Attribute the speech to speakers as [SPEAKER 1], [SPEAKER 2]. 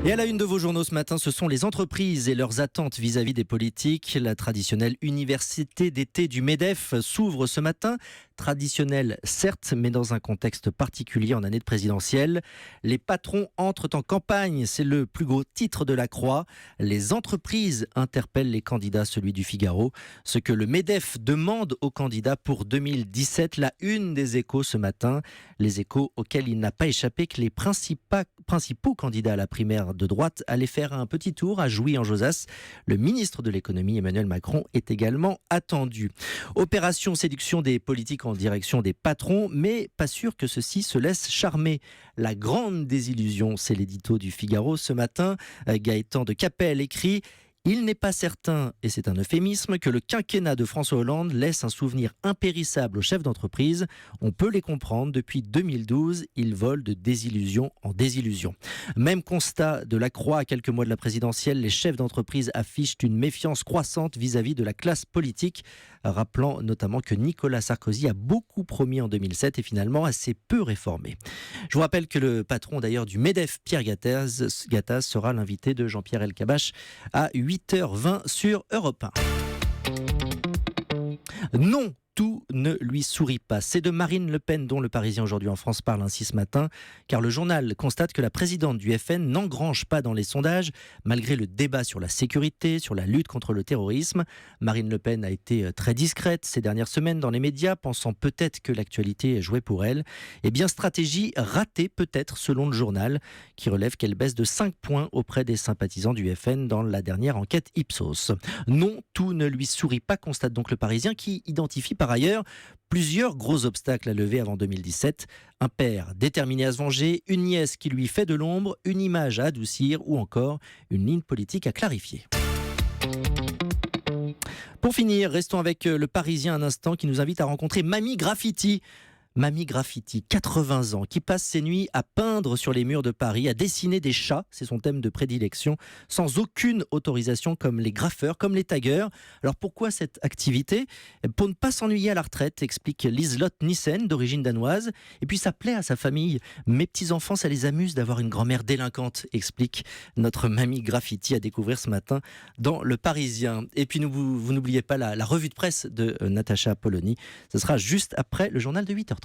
[SPEAKER 1] Et à la une de vos journaux ce matin, ce sont les entreprises et leurs attentes vis-à-vis des politiques. La traditionnelle université d'été du MEDEF s'ouvre ce matin. Traditionnelle, certes, mais dans un contexte particulier en année de présidentielle. Les patrons entrent en campagne, c'est le plus gros titre de la Croix. Les entreprises interpellent les candidats, celui du Figaro. Ce que le MEDEF demande aux candidats pour 2017, la une des Échos ce matin. Les Échos auxquels il n'a pas échappé que les principaux candidats à la primaire de droite allaient faire un petit tour à Jouy-en-Josas. Le ministre de l'économie, Emmanuel Macron, est également attendu. Opération séduction des politiques en direction des patrons, mais pas sûr que ceux-ci se laissent charmer. La grande désillusion, c'est l'édito du Figaro ce matin. Gaëtan de Capelle écrit: il n'est pas certain, et c'est un euphémisme, que le quinquennat de François Hollande laisse un souvenir impérissable aux chefs d'entreprise. On peut les comprendre, depuis 2012, ils volent de désillusion en désillusion. Même constat de la Croix, à quelques mois de la présidentielle, les chefs d'entreprise affichent une méfiance croissante vis-à-vis de la classe politique, rappelant notamment que Nicolas Sarkozy a beaucoup promis en 2007 et finalement assez peu réformé. Je vous rappelle que le patron d'ailleurs du MEDEF, Pierre Gattaz, sera l'invité de Jean-Pierre Elkabbach à 8h20 sur Europe 1. Non, tout ne lui sourit pas. C'est de Marine Le Pen dont le Parisien aujourd'hui en France parle ainsi ce matin, car le journal constate que la présidente du FN n'engrange pas dans les sondages, malgré le débat sur la sécurité, sur la lutte contre le terrorisme. Marine Le Pen a été très discrète ces dernières semaines dans les médias, pensant peut-être que l'actualité jouait pour elle. Eh bien, stratégie ratée peut-être selon le journal, qui relève qu'elle baisse de 5 points auprès des sympathisants du FN dans la dernière enquête Ipsos. Non, tout ne lui sourit pas, constate donc le Parisien, qui identifie par ailleurs plusieurs gros obstacles à lever avant 2017. Un père déterminé à se venger, une nièce qui lui fait de l'ombre, une image à adoucir ou encore une ligne politique à clarifier. Pour finir, restons avec le Parisien un instant qui nous invite à rencontrer Mamie Graffiti. Mamie Graffiti, 80 ans, qui passe ses nuits à peindre sur les murs de Paris, à dessiner des chats, c'est son thème de prédilection, sans aucune autorisation comme les graffeurs, comme les taggeurs. Alors pourquoi cette activité ? Pour ne pas s'ennuyer à la retraite, explique Liselotte Nissen, d'origine danoise. Et puis ça plaît à sa famille. Mes petits-enfants, ça les amuse d'avoir une grand-mère délinquante, explique notre Mamie Graffiti, à découvrir ce matin dans Le Parisien. Et puis vous n'oubliez pas la revue de presse de Natacha Polony. Ce sera juste après le journal de 8h30.